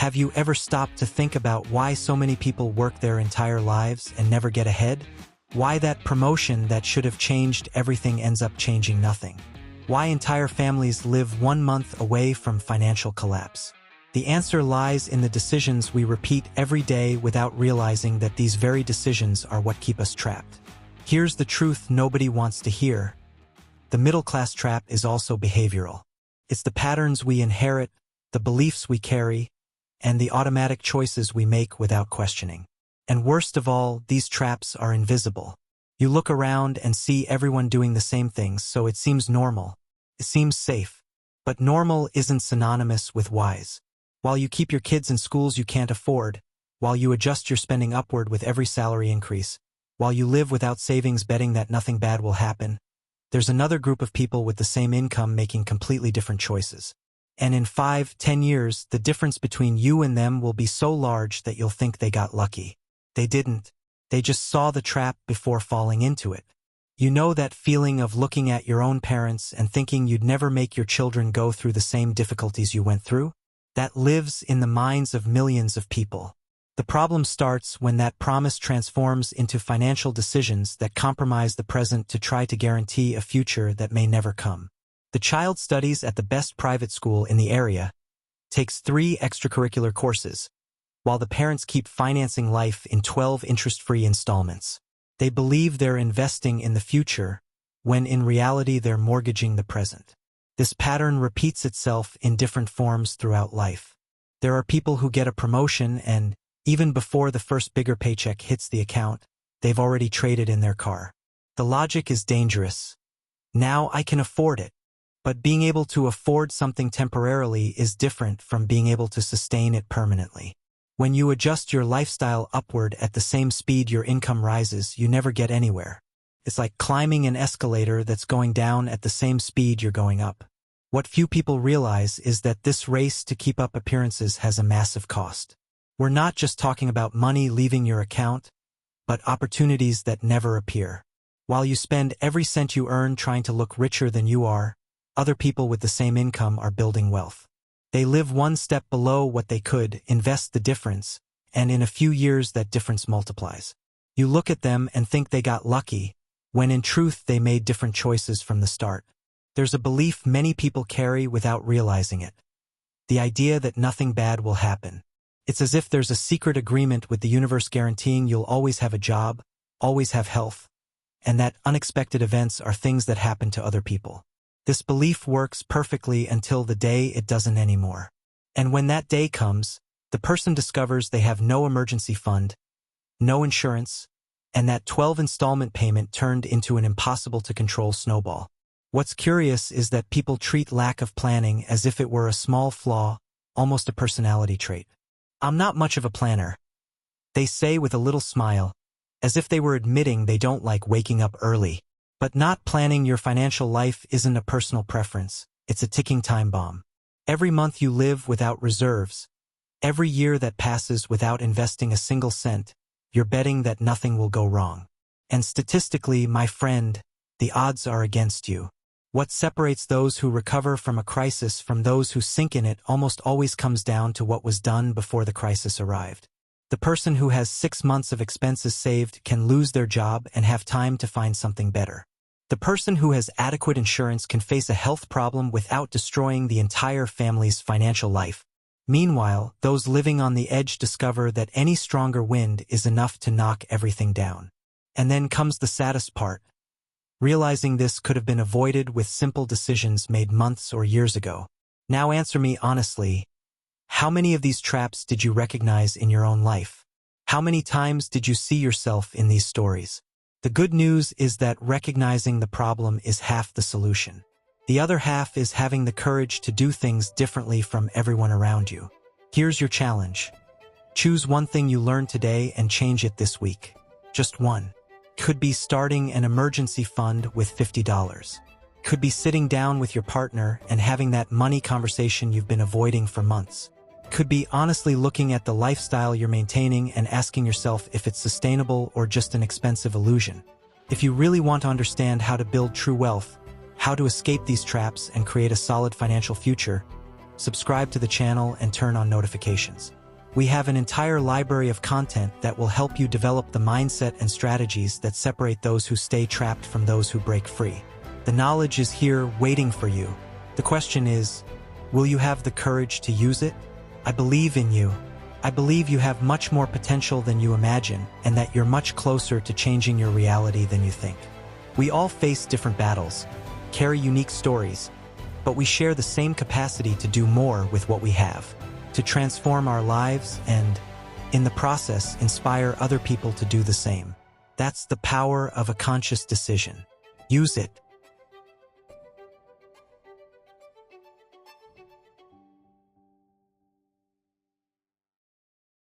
Have you ever stopped to think about why so many people work their entire lives and never get ahead? Why that promotion that should have changed everything ends up changing nothing? Why entire families live 1 month away from financial collapse? The answer lies in the decisions we repeat every day without realizing that these very decisions are what keep us trapped. Here's the truth nobody wants to hear. The middle-class trap is also behavioral. It's the patterns we inherit, the beliefs we carry, and the automatic choices we make without questioning. And worst of all, these traps are invisible. You look around and see everyone doing the same things, so it seems normal. It seems safe. But normal isn't synonymous with wise. While you keep your kids in schools you can't afford, while you adjust your spending upward with every salary increase, while you live without savings betting that nothing bad will happen, there's another group of people with the same income making completely different choices. And in 5-10 years, the difference between you and them will be so large that you'll think they got lucky. They didn't. They just saw the trap before falling into it. You know that feeling of looking at your own parents and thinking you'd never make your children go through the same difficulties you went through? That lives in the minds of millions of people. The problem starts when that promise transforms into financial decisions that compromise the present to try to guarantee a future that may never come. The child studies at the best private school in the area, takes 3 extracurricular courses, while the parents keep financing life in 12 interest-free installments. They believe they're investing in the future, when in reality they're mortgaging the present. This pattern repeats itself in different forms throughout life. There are people who get a promotion and, even before the first bigger paycheck hits the account, they've already traded in their car. The logic is dangerous. Now I can afford it. But being able to afford something temporarily is different from being able to sustain it permanently. When you adjust your lifestyle upward at the same speed your income rises, you never get anywhere. It's like climbing an escalator that's going down at the same speed you're going up. What few people realize is that this race to keep up appearances has a massive cost. We're not just talking about money leaving your account, but opportunities that never appear. While you spend every cent you earn trying to look richer than you are, other people with the same income are building wealth. They live 1 step below what they could, invest the difference, and in a few years that difference multiplies. You look at them and think they got lucky, when in truth they made different choices from the start. There's a belief many people carry without realizing it. The idea that nothing bad will happen. It's as if there's a secret agreement with the universe guaranteeing you'll always have a job, always have health, and that unexpected events are things that happen to other people. This belief works perfectly until the day it doesn't anymore. And when that day comes, the person discovers they have no emergency fund, no insurance, and that 12 installment payment turned into an impossible-to-control snowball. What's curious is that people treat lack of planning as if it were a small flaw, almost a personality trait. I'm not much of a planner, they say with a little smile, as if they were admitting they don't like waking up early. But not planning your financial life isn't a personal preference, it's a ticking time bomb. Every month you live without reserves, every year that passes without investing a single cent, you're betting that nothing will go wrong. And statistically, my friend, the odds are against you. What separates those who recover from a crisis from those who sink in it almost always comes down to what was done before the crisis arrived. The person who has 6 months of expenses saved can lose their job and have time to find something better. The person who has adequate insurance can face a health problem without destroying the entire family's financial life. Meanwhile, those living on the edge discover that any stronger wind is enough to knock everything down. And then comes the saddest part. Realizing this could have been avoided with simple decisions made months or years ago. Now answer me honestly. How many of these traps did you recognize in your own life? How many times did you see yourself in these stories? The good news is that recognizing the problem is half the solution. The other half is having the courage to do things differently from everyone around you. Here's your challenge. Choose one thing you learned today and change it this week. Just one. Could be starting an emergency fund with $50. Could be sitting down with your partner and having that money conversation you've been avoiding for months. Could be honestly looking at the lifestyle you're maintaining and asking yourself if it's sustainable or just an expensive illusion. If you really want to understand how to build true wealth, how to escape these traps and create a solid financial future, subscribe to the channel, and turn on notifications. We have an entire library of content that will help you develop the mindset and strategies that separate those who stay trapped from those who break free. The knowledge is here waiting for you. The question is, will you have the courage to use it? I believe in you. I believe you have much more potential than you imagine, and that you're much closer to changing your reality than you think. We all face different battles, carry unique stories, but we share the same capacity to do more with what we have, to transform our lives and, in the process, inspire other people to do the same. That's the power of a conscious decision. Use it.